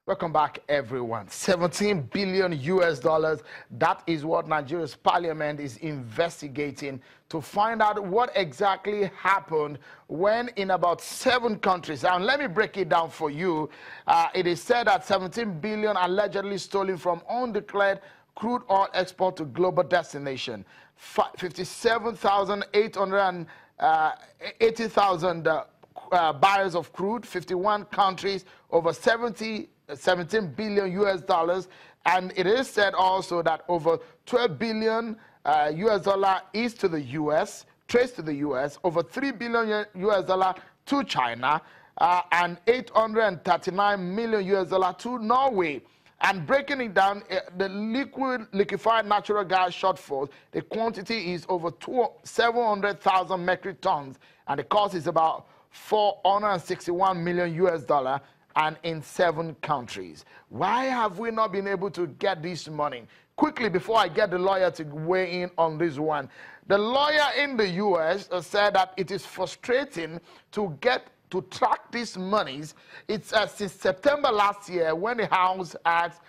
Welcome back, everyone. 17 billion US dollars. That is what Nigeria's parliament is investigating to find out what exactly happened when in about 7 countries. And let me break it down for you. It is said that 17 billion allegedly stolen from undeclared crude oil export to global destination. 80,000 barrels of crude, 51 countries, over 17 billion US dollars, and it is said also that over 12 billion US dollar is to the US, traced to the US, over 3 billion US dollar to China, and 839 million US dollar to Norway. And breaking it down, the liquefied natural gas shortfall, the quantity is over 700,000 metric tons, and the cost is about 461 million US dollar, and in 7 countries. Why have we not been able to get this money? Quickly, before I get the lawyer to weigh in on this one, the lawyer in the US said that it is frustrating to track these monies. It's since September last year when the House has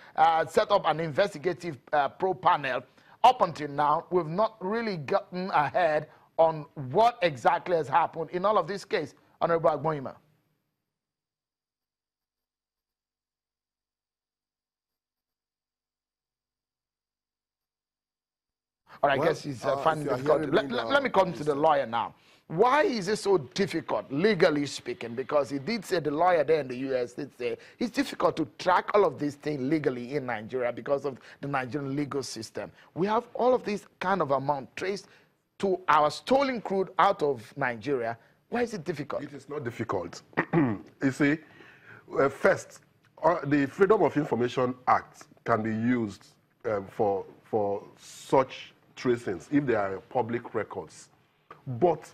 set up an investigative probe panel. Up until now, we've not really gotten ahead on what exactly has happened in all of this case. Honorable Agbonayinma. Or I guess he's finding it difficult. Let me come to the lawyer now. Why is it so difficult, legally speaking? Because he did say, the lawyer there in the US did say, it's difficult to track all of these things legally in Nigeria because of the Nigerian legal system. We have all of these kind of amount traced to our stolen crude out of Nigeria. Why is it difficult? It is not difficult. You see, first, the Freedom of Information Act can be used for such tracings if they are public records. But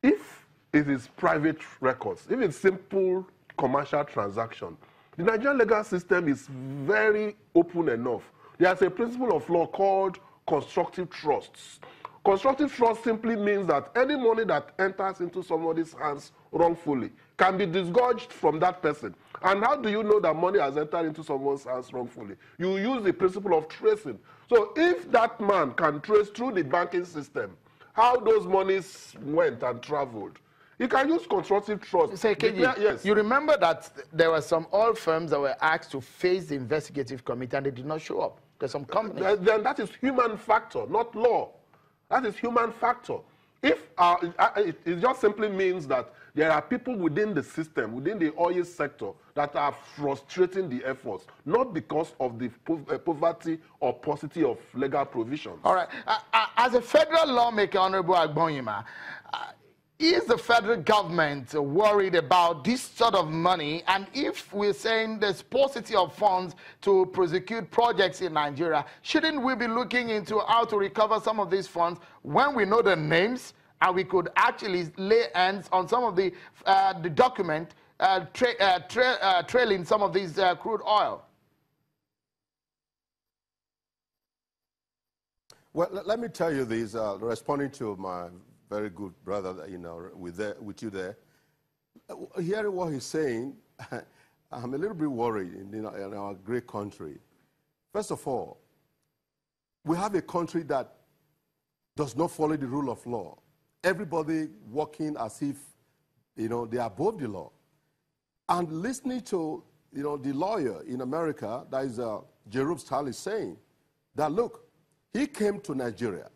if it is private records, if it's simple commercial transaction, the Nigerian legal system is very open enough. There's a principle of law called constructive trusts. Constructive trust simply means that any money that enters into somebody's hands wrongfully can be disgorged from that person. And how do you know that money has entered into someone's hands wrongfully? You use the principle of tracing. So if that man can trace through the banking system how those monies went and traveled, he can use constructive trust. Say, Ikeji, yes. You remember that there were some oil firms that were asked to face the investigative committee and they did not show up. There's some companies. Then that is human factor, not law. That is human factor. If it just simply means that there are people within the system, within the oil sector, that are frustrating the efforts, not because of the poverty or paucity of legal provisions. All right. As a federal lawmaker, Honorable Agbonayinma, is the federal government worried about this sort of money? And if we're saying there's paucity of funds to prosecute projects in Nigeria, shouldn't we be looking into how to recover some of these funds when we know the names and we could actually lay hands on some of the document trailing some of these crude oil? Well, let me tell you this, responding to my very good brother, with you there. Hearing what he's saying, I'm a little bit worried in our great country. First of all, we have a country that does not follow the rule of law. Everybody working as if, they are above the law. And listening to, the lawyer in America, that is Jerome Stahl, is saying that, look, he came to Nigeria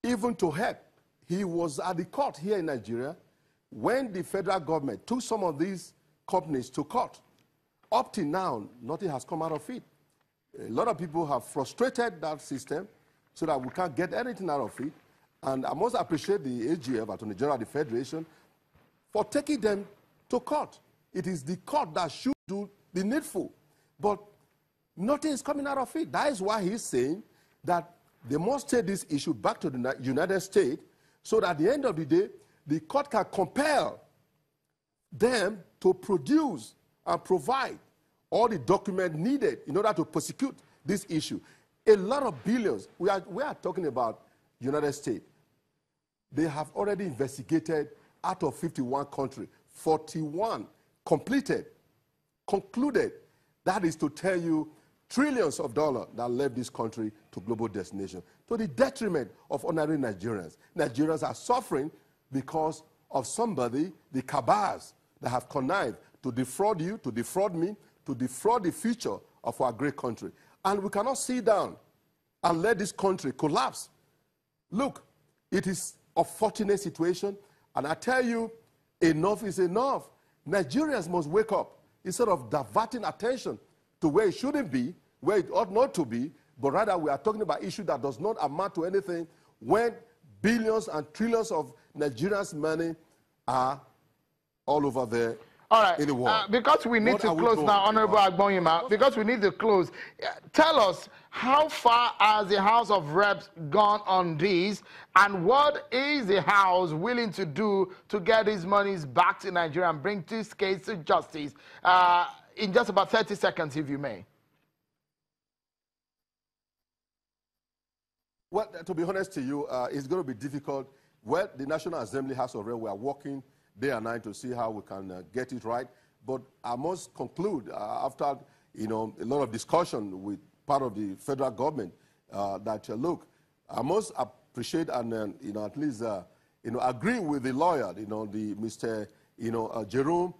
even to help. He was at the court here in Nigeria when the federal government took some of these companies to court. Up till now, nothing has come out of it. A lot of people have frustrated that system so that we can't get anything out of it. And I must appreciate the AGF, Attorney General of the Federation, for taking them to court. It is the court that should do the needful. But nothing is coming out of it. That is why he's saying that they must take this issue back to the United States so that at the end of the day, the court can compel them to produce and provide all the documents needed in order to prosecute this issue. A lot of billions. We are talking about United States. They have already investigated out of 51 countries, 41 completed. concluded. That is to tell you trillions of dollars that left this country to global destination, to the detriment of ordinary Nigerians. Nigerians are suffering because of somebody, the cabals, that have connived to defraud you, to defraud me, to defraud the future of our great country. And we cannot sit down and let this country collapse. Look, it is a fortunate situation, and I tell you, enough is enough. Nigerians must wake up instead of diverting attention to where it shouldn't be, where it ought not to be, but rather we are talking about issue that does not amount to anything when billions and trillions of Nigerians' money are all over there. All right, in the world. because we need to close now, Honorable Agbonayinma, because we need to close, tell us how far has the House of Reps gone on this, and what is the House willing to do to get these monies back to Nigeria and bring this case to justice? In just about 30 seconds, if you may. Well, to be honest to you, it's going to be difficult. Well, the National Assembly, House of Reps, we are working day and night to see how we can get it right. But I must conclude, after a lot of discussion with part of the federal government, that look, I must appreciate and at least agree with the lawyer, the Mr. Jerome,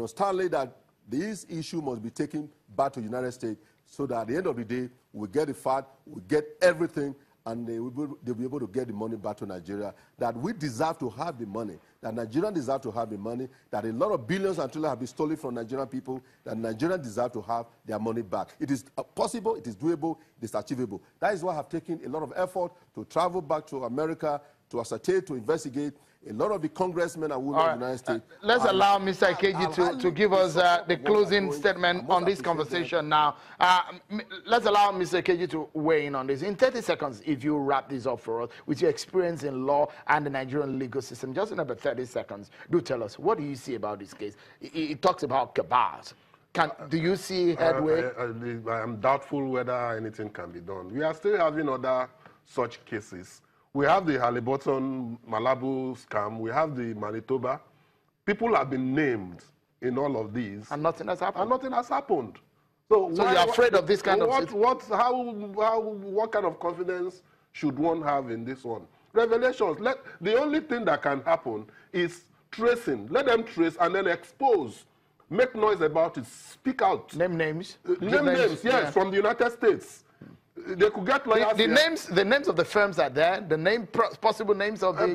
Stanley, that this issue must be taken back to the United States, so that at the end of the day we get the fact, we get everything, and they'll be able to get the money back to Nigeria, that we deserve to have the money, that Nigerians deserve to have the money, that a lot of billions and trillions have been stolen from Nigerian people, that Nigerians deserve to have their money back. It is possible, it is doable, it is achievable. That is why I have taken a lot of effort to travel back to America, to ascertain, to investigate. A lot of the congressmen and women of the United States. Let's allow Mr. Ikeji to give us the closing statement on this conversation now. Let's allow Mr. Ikeji to weigh in on this. In 30 seconds, if you wrap this up for us, with your experience in law and the Nigerian legal system, just in about 30 seconds, do tell us, what do you see about this case? It talks about cabals. Do you see headway? I am doubtful whether anything can be done. We are still having other such cases. We have the Halliburton Malabu scam. We have the Manitoba. People have been named in all of these. And nothing has happened. And nothing has happened. So you're afraid of this kind of... What kind of confidence should one have in this one? Revelations. The only thing that can happen is tracing. Let them trace and then expose. Make noise about it. Speak out. Name names. Name names, yes, yeah. From the United States. They could get lawyers. The names of the firms are there. The possible names of the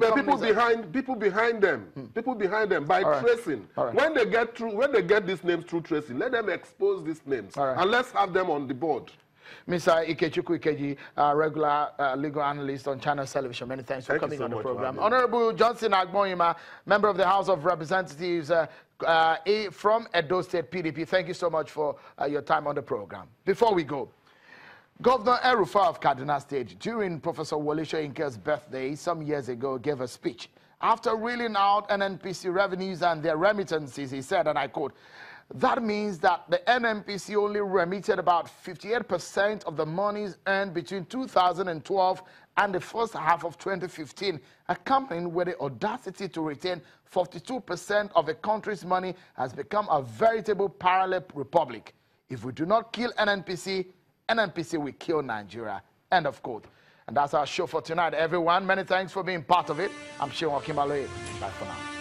people behind them. People behind them by tracing. When they get these names through tracing, let them expose these names and let's have them on the board. Mr. Ikeji, regular legal analyst on Channel Television. Many thanks for coming on the program. Honorable Johnson Agbonayinma, member of the House of Representatives from Edo State PDP. Thank you so much for your time on the program. Before we go, Governor El-Rufai of Kaduna State, during Professor Wole Soyinka's birthday some years ago, gave a speech. After reeling out NNPC revenues and their remittances, he said, and I quote, "That means that the NNPC only remitted about 58% of the monies earned between 2012 and the first half of 2015, accompanied with the audacity to retain 42% of the country's money has become a veritable parallel republic. If we do not kill NNPC, NNPC will kill Nigeria." End of quote. And that's our show for tonight, everyone. Many thanks for being part of it. I'm Shewan Kimbaloye. Bye for now.